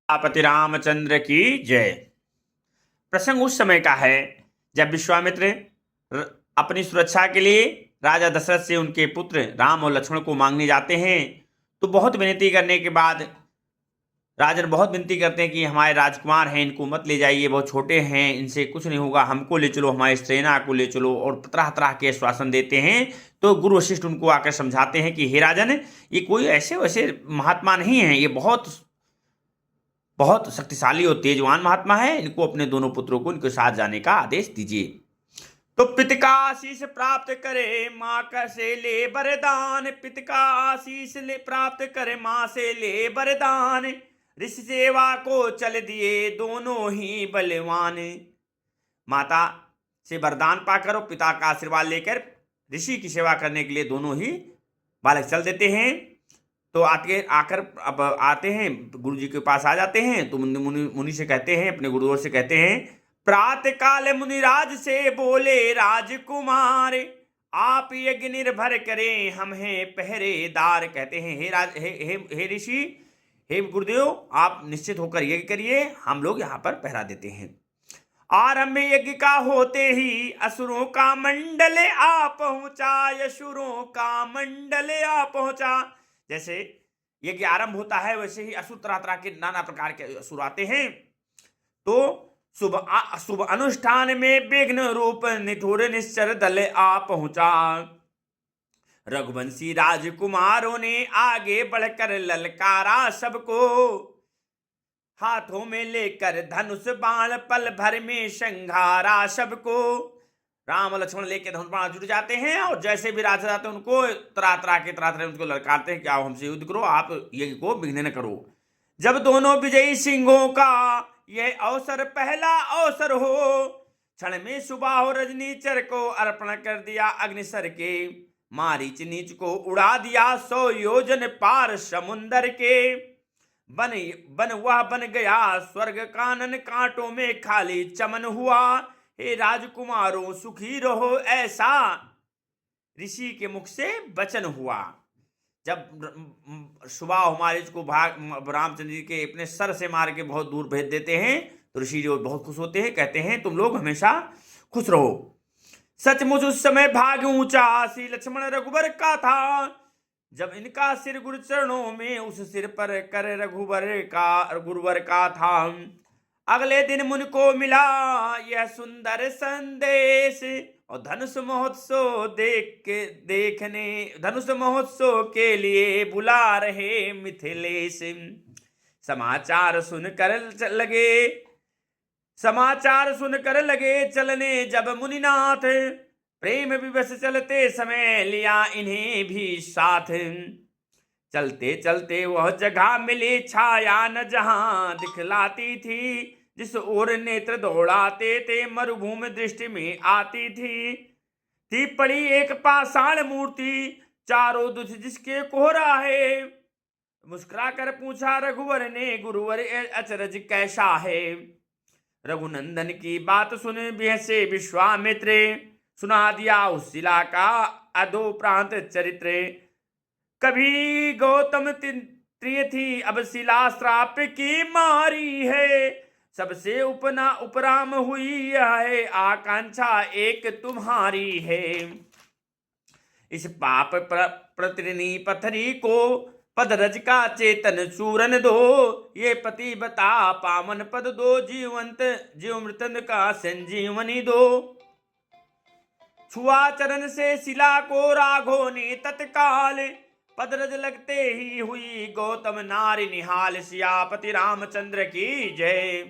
आपति रामचंद्र की जय। प्रसंग उस समय का है जब विश्वामित्र अपनी सुरक्षा के लिए राजा दशरथ से उनके पुत्र राम और लक्ष्मण को मांगने जाते हैं। तो बहुत विनती करने के बाद राजन बहुत विनती करते हैं कि हमारे राजकुमार हैं, इनको मत ले जाइए, बहुत छोटे हैं, इनसे कुछ नहीं होगा, हमको ले चलो, हमारी सेना को ले चलो, और तरह तरह के आश्वासन देते हैं। तो गुरु वशिष्ठ उनको आकर समझाते हैं कि हे राजन, ये कोई ऐसे वैसे महात्मा नहीं है, ये बहुत बहुत शक्तिशाली और तेजवान महात्मा है, इनको अपने दोनों पुत्रों को इनके साथ जाने का आदेश दीजिए। तो पिता का आशीष प्राप्त करे माँ का से ले वरदान, पिता का आशीष ले प्राप्त करे माँ से ले वरदान, ऋषि सेवा को चल दिए दोनों ही बलवान। माता से वरदान पाकर और पिता का आशीर्वाद लेकर ऋषि की सेवा करने के लिए दोनों ही बालक चल देते हैं। तो आकर अब आते हैं, गुरु जी के पास आ जाते हैं। तो मुनि से कहते हैं, अपने गुरुदेव से कहते हैं, प्रातः काल मुनिराज से बोले राजकुमार, आप यज्ञ निर्भर करें, हम हैं पहरेदार। कहते हैं हे राज हे ऋषि, हे गुरुदेव, आप निश्चित होकर यज्ञ करिए, हम लोग यहाँ पर पहरा देते हैं। आरंभ यज्ञ का होते ही असुरों का मंडल आ पहुंचा, असुरों का मंडल आ पहुंचा। जैसे यज्ञ आरंभ होता है वैसे ही असुर तरह तरह के नाना प्रकार के असुर आते हैं। तो शुभ अनुष्ठान में विघ्न रूप निठुर निश्चर दल आ पहुंचा। रघुवंशी राजकुमारों ने आगे बढ़कर ललकारा सबको, हाथों में लेकर धनुष बाण पल भर में संघारा सबको। राम और लक्ष्मण लेके धनुष बाण जुट जाते हैं और जैसे भी राजा जाते हैं उनको तरह तरह उनको ललकारते हैं कि आओ हमसे युद्ध करो, आप यज्ञ को विघ्न न करो। जब दोनों विजयी सिंहों का यह अवसर पहला अवसर हो, क्षण में सुबह हो रजनीचर को अर्पण कर दिया अग्निसर के, मारीच नीच को उड़ा दिया 100 योजन पार समुंदर के। बन गया स्वर्ग कानन, कांटों में खाली चमन हुआ, हे राजकुमारों सुखी रहो, ऐसा ऋषि के मुख से वचन हुआ। जब सुबह हमारे को रामचंद्र जी के अपने सर से मार के बहुत दूर भेज देते हैं तो ऋषि जो बहुत खुश होते हैं, कहते हैं तुम लोग हमेशा खुश रहो। सचमुच उस समय भाग ऊंचा श्री लक्ष्मण रघुवर का था, जब इनका सिर गुरु चरणों में उस सिर पर कर गुरुवर का था। अगले दिन मुझको मिला यह सुंदर संदेश, और धनुष महोत्सव के लिए बुला रहे मिथिलेश। समाचार सुनकर लगे चलने जब मुनिनाथ, प्रेम विवश चलते समय लिया इन्हें भी साथ। चलते चलते वह जगह मिली छाया न जहां दिखलाती थी, जिस ओर नेत्र दौड़ाते थे मरुभूमि दृष्टि में आती थी पड़ी एक पाषाण मूर्ति, चारों दुख जिसके कोहरा है। मुस्कुरा कर पूछा रघुवर ने, गुरुवर अचरज कैसा है। रघुनंदन की बात सुन बिहसे विश्वामित्र, सुना दिया उस शिला का अधो प्रांत चरित्र। कभी गौतम प्रिय थी, अब शिला श्राप की मारी है, सबसे उपराम हुई है, आकांक्षा एक तुम्हारी है। इस पाप प्रतिनी पथरी को पदरज का चेतन चूरन दो, ये पति बता पावन पद दो, जीव मृतन का संजीवनी दो। छुआ चरण से शिला को राघो ने तत्काल, पदरज लगते ही हुई गौतम नारी निहाल। सियापति रामचंद्र की जय।